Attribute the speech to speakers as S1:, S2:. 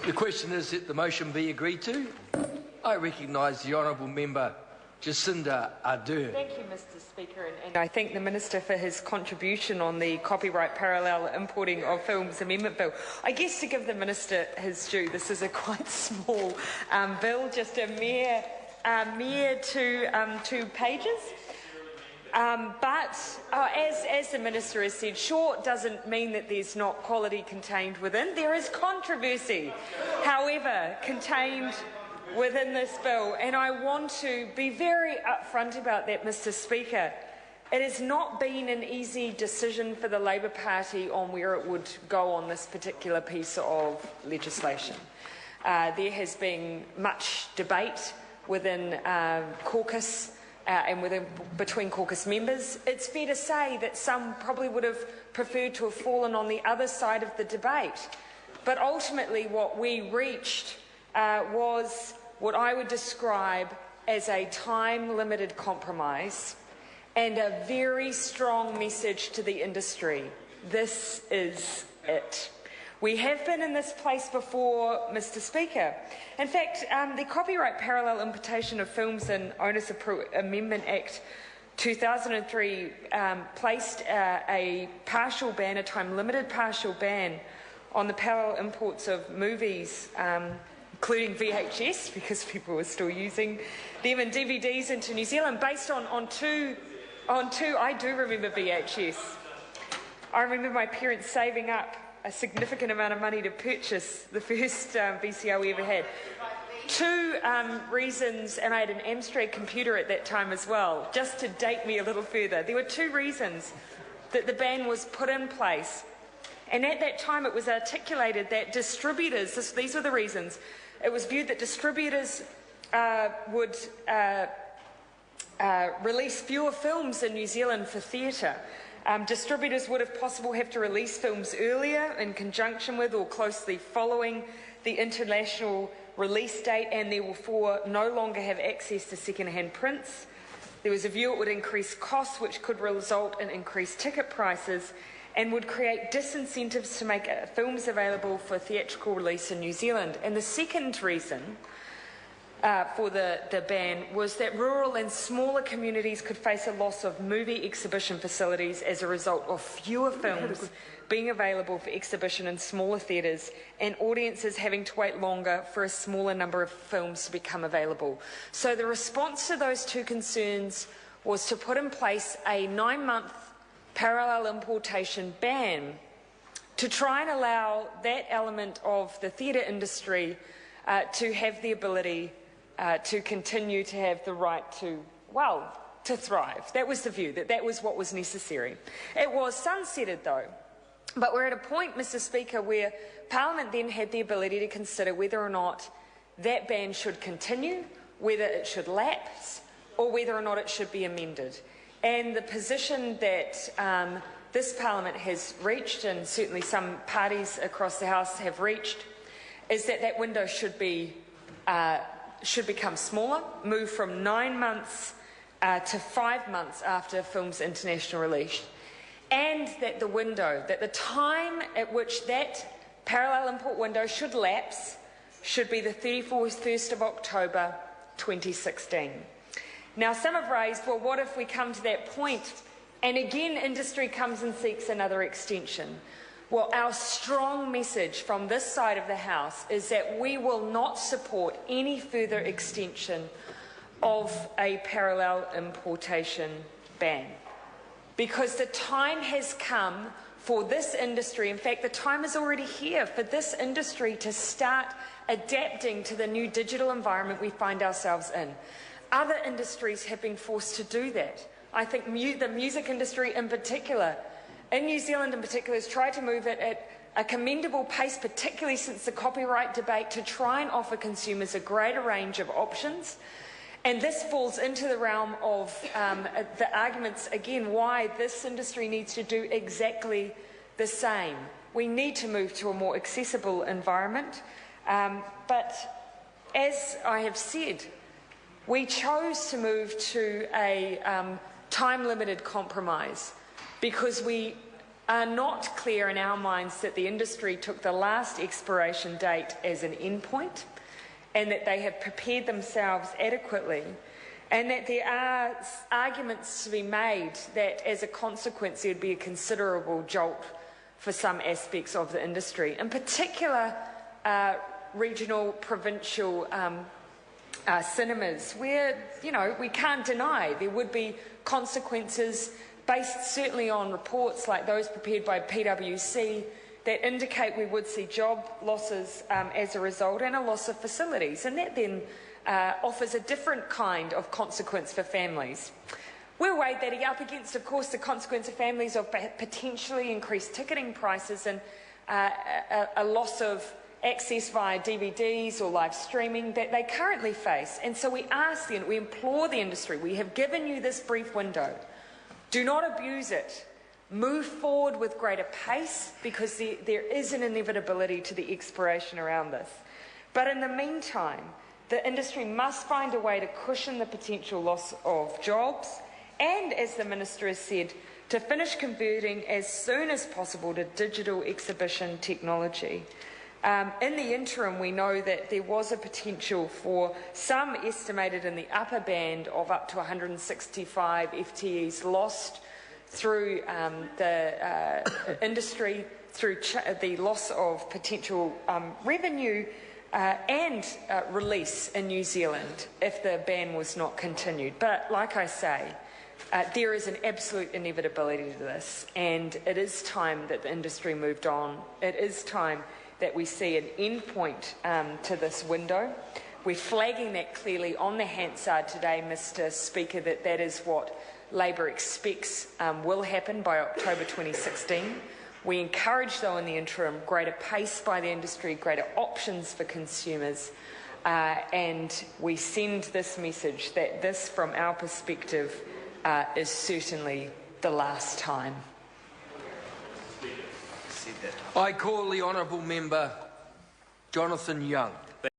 S1: The question is that the motion be agreed to. I recognise the honourable member Jacinda Ardern.
S2: Thank you, Mr Speaker, and I thank the Minister for his contribution on the Copyright Parallel Importing of Films Amendment Bill. I guess to give the Minister his due, this is a quite small bill, just a mere two pages. But as the Minister has said, short doesn't mean that there's not quality contained within. There is controversy, however, contained within this bill, and I want to be very upfront about that, Mr Speaker. It has not been an easy decision for the Labour Party on where it would go on this particular piece of legislation. There has been much debate within caucus and between caucus members. It's fair to say that some probably would have preferred to have fallen on the other side of the debate. But ultimately what we reached was what I would describe as a time-limited compromise and a very strong message to the industry. This is it. We have been in this place before, Mr Speaker. In fact, the Copyright Parallel Importation of Films and Onus Amendment Act 2003 placed a partial ban, a time-limited partial ban, on the parallel imports of movies, including VHS, because people were still using them, and DVDs into New Zealand, based on two. I do remember VHS. I remember my parents saving up a significant amount of money to purchase the first VCR we ever had. Two reasons, and I had an Amstrad computer at that time as well, just to date me a little further. There were two reasons that the ban was put in place. And at that time it was articulated that distributors, these were the reasons, it was viewed that distributors would release fewer films in New Zealand for theatre. Distributors would, if possible, have to release films earlier in conjunction with or closely following the international release date, and therefore no longer have access to second-hand prints. There was a view it would increase costs, which could result in increased ticket prices and would create disincentives to make films available for theatrical release in New Zealand. And the second reason for the ban was that rural and smaller communities could face a loss of movie exhibition facilities as a result of fewer films being available for exhibition in smaller theatres and audiences having to wait longer for a smaller number of films to become available. So the response to those two concerns was to put in place a 9-month parallel importation ban to try and allow that element of the theatre industry to have the ability to continue to have the right to thrive. That was the view, that was what was necessary. It was sunsetted though, but we're at a point, Mr Speaker, where Parliament then had the ability to consider whether or not that ban should continue, whether it should lapse, or whether or not it should be amended. And the position that this Parliament has reached, and certainly some parties across the House have reached, is that that window should become smaller, move from 9 months to 5 months after a film's international release, and that the time at which that parallel import window should lapse should be the 31st of October 2016. Now, some have raised, well, what if we come to that point and again industry comes and seeks another extension? Well, our strong message from this side of the House is that we will not support any further extension of a parallel importation ban, because the time has come for this industry, in fact the time is already here for this industry to start adapting to the new digital environment we find ourselves in. Other industries have been forced to do that. I think the music industry in particular, in New Zealand in particular, has tried to move it at a commendable pace, particularly since the copyright debate, to try and offer consumers a greater range of options. And this falls into the realm of the arguments, again, why this industry needs to do exactly the same. We need to move to a more accessible environment. But as I have said, we chose to move to a time-limited compromise because we are not clear in our minds that the industry took the last expiration date as an endpoint and that they have prepared themselves adequately, and that there are arguments to be made that as a consequence there would be a considerable jolt for some aspects of the industry, in particular regional, provincial cinemas, where, we can't deny there would be consequences based certainly on reports like those prepared by PwC that indicate we would see job losses as a result, and a loss of facilities, and that then offers a different kind of consequence for families. We're weighed that up against, of course, the consequence of families of potentially increased ticketing prices and a loss of access via DVDs or live streaming that they currently face. And so we implore the industry, we have given you this brief window. Do not abuse it. Move forward with greater pace, because there is an inevitability to the expiration around this. But in the meantime, the industry must find a way to cushion the potential loss of jobs, and, as the Minister has said, to finish converting as soon as possible to digital exhibition technology. In the interim, we know that there was a potential for some estimated in the upper band of up to 165 FTEs lost through the industry, through the loss of potential revenue and release in New Zealand if the ban was not continued. But like I say, there is an absolute inevitability to this, and it is time that the industry moved on. It is time that we see an end point to this window. We're flagging that clearly on the Hansard today, Mr. Speaker, that is what Labor expects will happen by October 2016. We encourage, though, in the interim, greater pace by the industry, greater options for consumers, and we send this message that this, from our perspective, is certainly the last time.
S1: I call the honourable member Jonathan Young.